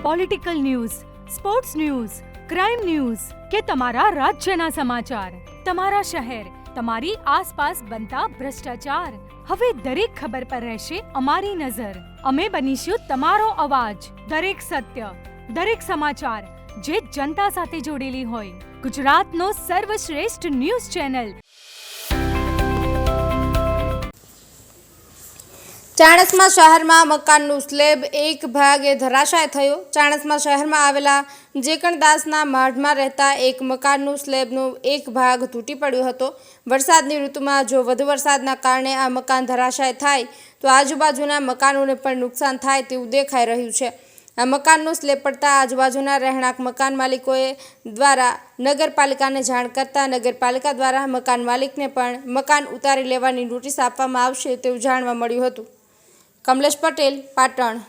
Political news, sports news, crime news કે તમારા રાજ્યના સમાચાર, તમારા શહેર, તમારી આસપાસ બનતા ભ્રષ્ટાચાર, હવે દરેક ખબર પર રહેશે અમારી નજર. અમે બનીશું તમારો અવાજ. દરેક સત્ય, દરેક સમાચાર જે જનતા સાથે જોડેલી હોય. ગુજરાતનો સર્વશ્રેષ્ઠ ન્યૂઝ ચેનલ. ચાણસ્મા શહેરમાં મકાનનું સ્લેબ એક ભાગે ધરાશાય થયો. ચાણસ્મા શહેરમાં આવેલા જેકણદાસના માઢમાં રહેતા એક મકાનનું સ્લેબનો એક ભાગ તૂટી પડ્યો હતો. વરસાદની ઋતુમાં જો વધુ વરસાદના કારણે આ મકાન ધરાશાય થાય તો આજુબાજુના મકાનોને પણ નુકસાન થાય તેવું દેખાઈ રહ્યું છે. આ મકાનનો સ્લેબ પડતા આજુબાજુના રહેણાંક મકાન માલિકોએ દ્વારા નગરપાલિકાને જાણ કરતા નગરપાલિકા દ્વારા મકાન માલિકને પણ મકાન ઉતારી લેવાની નોટિસ આપવામાં આવશે તેવું જાણવા મળ્યું હતું. કમલેશ પટેલ, પાટણ.